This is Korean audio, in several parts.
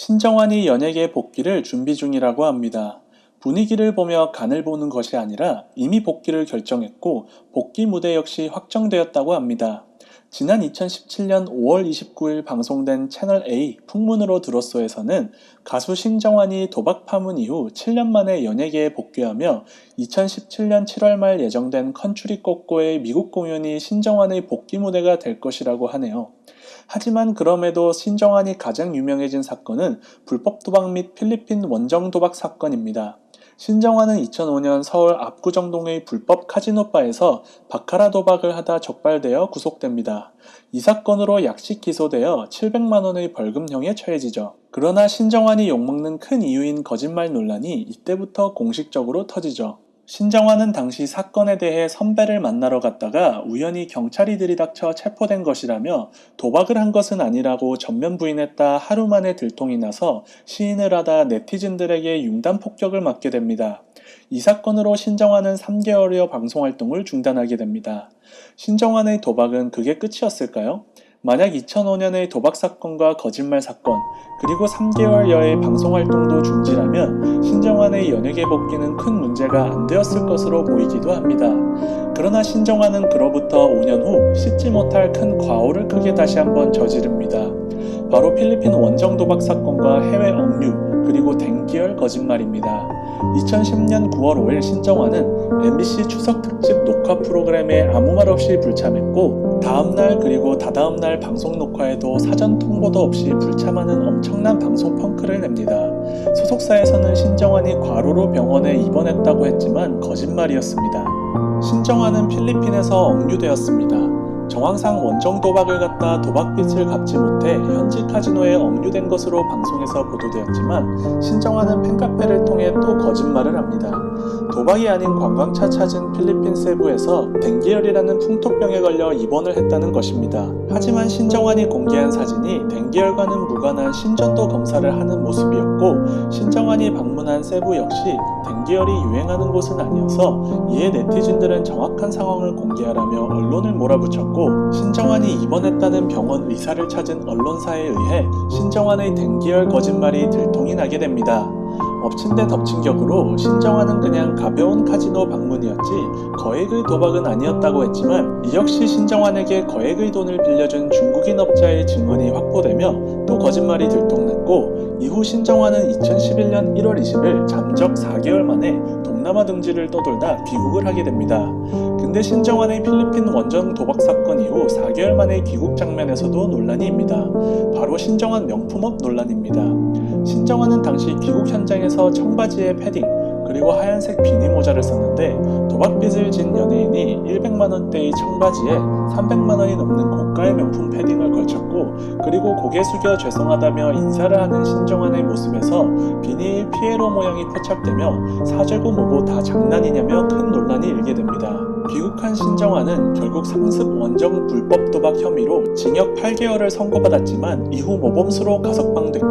신정환이 연예계 복귀를 준비 중이라고 합니다. 분위기를 보며 간을 보는 것이 아니라 이미 복귀를 결정했고 복귀 무대 역시 확정되었다고 합니다. 지난 2017년 5월 29일 방송된 채널A 풍문으로 들었소에서는 가수 신정환이 도박 파문 이후 7년 만에 연예계에 복귀하며 2017년 7월 말 예정된 컨츄리 꼬꼬의 미국 공연이 신정환의 복귀 무대가 될 것이라고 하네요. 하지만 그럼에도 신정환이 가장 유명해진 사건은 불법 도박 및 필리핀 원정 도박 사건입니다. 신정환은 2005년 서울 압구정동의 불법 카지노바에서 바카라 도박을 하다 적발되어 구속됩니다. 이 사건으로 약식 기소되어 700만 원의 벌금형에 처해지죠. 그러나 신정환이 욕먹는 큰 이유인 거짓말 논란이 이때부터 공식적으로 터지죠. 신정환은 당시 사건에 대해 선배를 만나러 갔다가 우연히 경찰이 들이닥쳐 체포된 것이라며 도박을 한 것은 아니라고 전면 부인했다 하루 만에 들통이 나서 시인을 하다 네티즌들에게 융단 폭격을 맞게 됩니다. 이 사건으로 신정환은 3개월여 방송활동을 중단하게 됩니다. 신정환의 도박은 그게 끝이었을까요? 만약 2005년의 도박 사건과 거짓말 사건, 그리고 3개월여의 방송활동도 중지라면 신정환의 연예계 복귀는 큰 문제가 안 되었을 것으로 보이기도 합니다. 그러나 신정환은 그로부터 5년 후 씻지 못할 큰 과오를 크게 다시 한번 저지릅니다. 바로 필리핀 원정 도박 사건과 해외 억류, 그리고 댕기열 거짓말입니다. 2010년 9월 5일 신정환은 MBC 추석 특집 녹화 프로그램에 아무 말 없이 불참했고 다음날 그리고 다다음날 방송 녹화에도 사전 통보도 없이 불참하는 엄청난 방송 펑크를 냅니다. 소속사에서는 신정환이 과로로 병원에 입원했다고 했지만 거짓말이었습니다. 신정환은 필리핀에서 억류되었습니다. 정황상 원정 도박을 갖다 도박빚을 갚지 못해 현지 카지노에 억류된 것으로 방송에서 보도되었지만 신정환은 팬카페를 통해 또 거짓말을 합니다. 도박이 아닌 관광차 찾은 필리핀 세부에서 댕기열이라는 풍토병에 걸려 입원을 했다는 것입니다. 하지만 신정환이 공개한 사진이 댕기열과는 무관한 신전도 검사를 하는 모습이었고 신정환이 방문한 세부 역시 댕기열이 유행하는 곳은 아니어서 이에 네티즌들은 정확한 상황을 공개하라며 언론을 몰아붙였고 신정환이 입원했다는 병원 의사를 찾은 언론사에 의해 신정환의 댕기열 거짓말이 들통이 나게 됩니다. 엎친 데 덮친 격으로 신정환은 그냥 가벼운 카지노 방문이었지 거액의 도박은 아니었다고 했지만 이 역시 신정환에게 거액의 돈을 빌려준 중국인 업자의 증언이 확보되며 또 거짓말이 들통났고 이후 신정환은 2011년 1월 20일 잠적 4개월 만에 동남아 등지를 떠돌다 귀국을 하게 됩니다. 근데 신정환의 필리핀 원정 도박 사건 이후 4개월 만에 귀국 장면에서도 논란이입니다. 바로 신정환 명품업 논란입니다. 신정환은 당시 귀국 현장에서 청바지에 패딩 그리고 하얀색 비니 모자를 썼는데 도박빚을 진 연예인이 100만원대의 청바지에 300만원이 넘는 고가의 명품 패딩을 걸쳤고 그리고 고개 숙여 죄송하다며 인사를 하는 신정환의 모습에서 비니의 피에로 모양이 포착되며 사죄고 뭐고 다 장난이냐며 큰 논란이 일게 됩니다. 귀국한 신정환은 결국 상습 원정 불법 도박 혐의로 징역 8개월을 선고받았지만 이후 모범수로 가석방됐고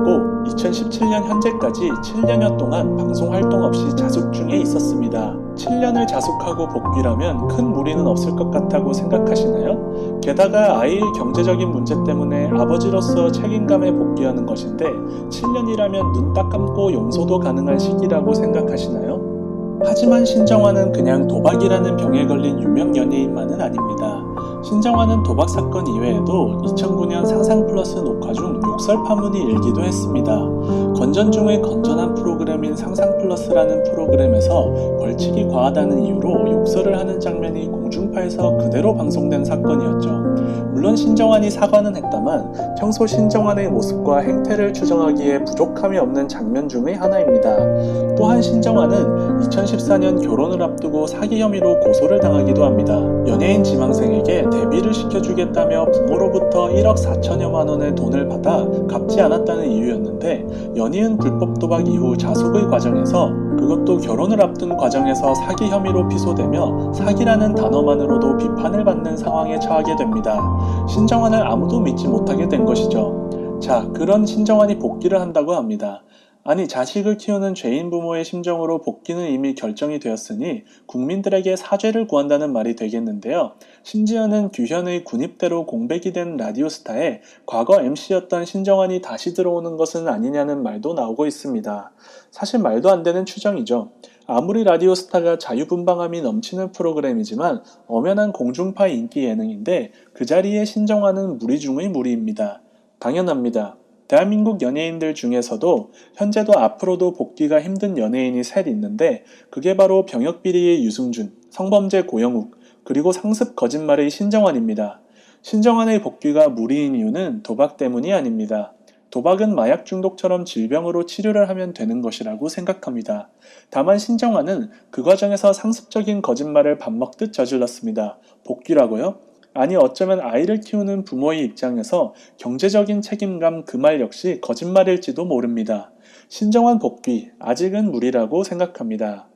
2017년 현재까지 7년여 동안 방송 활동 없이 자숙 중에 있었습니다. 7년을 자숙하고 복귀라면 큰 무리는 없을 것 같다고 생각하시나요? 게다가 아이의 경제적인 문제 때문에 아버지로서 책임감에 복귀하는 것인데 7년이라면 눈 딱 감고 용서도 가능한 시기라고 생각하시나요? 하지만 신정환은 그냥 도박이라는 병에 걸린 유명 연예인만은 아닙니다. 신정환은 도박 사건 이외에도 2009년 상상플러스 녹화 중 욕설 파문이 일기도 했습니다. 건전중의 건전한 프로그램인 상상플러스라는 프로그램에서 벌칙이 과하다는 이유로 욕설을 하는 장면이 공중파에서 그대로 방송된 사건이었죠. 물론 신정환이 사과는 했다만 평소 신정환의 모습과 행태를 추정하기에 부족함이 없는 장면 중의 하나입니다. 또한 신정환은 2014년 결혼을 앞두고 사기 혐의로 고소를 당하기도 합니다. 연예인 지망생에게 데뷔를 시켜주겠다며 부모로부터 1억 4천여만 원의 돈을 받아 갚지 않았다는 이유였는데 연이은 불법 도박 이후 자숙의 과정에서 그것도 결혼을 앞둔 과정에서 사기 혐의로 피소되며 사기라는 단어만으로도 비판을 받는 상황에 처하게 됩니다. 신정환을 아무도 믿지 못하게 된 것이죠. 자, 그런 신정환이 복귀를 한다고 합니다. 아니, 자식을 키우는 죄인 부모의 심정으로 복귀는 이미 결정이 되었으니 국민들에게 사죄를 구한다는 말이 되겠는데요. 심지어는 규현의 군입대로 공백이 된 라디오 스타에 과거 MC였던 신정환이 다시 들어오는 것은 아니냐는 말도 나오고 있습니다. 사실 말도 안 되는 추정이죠. 아무리 라디오 스타가 자유분방함이 넘치는 프로그램이지만 엄연한 공중파 인기 예능인데 그 자리에 신정환은 무리 중의 무리입니다. 당연합니다. 대한민국 연예인들 중에서도 현재도 앞으로도 복귀가 힘든 연예인이 셋 있는데 그게 바로 병역비리의 유승준, 성범죄 고영욱, 그리고 상습 거짓말의 신정환입니다. 신정환의 복귀가 무리인 이유는 도박 때문이 아닙니다. 도박은 마약 중독처럼 질병으로 치료를 하면 되는 것이라고 생각합니다. 다만 신정환은 그 과정에서 상습적인 거짓말을 밥 먹듯 저질렀습니다. 복귀라고요? 아니 어쩌면 아이를 키우는 부모의 입장에서 경제적인 책임감 그 말 역시 거짓말일지도 모릅니다. 신정환 복귀 아직은 무리라고 생각합니다.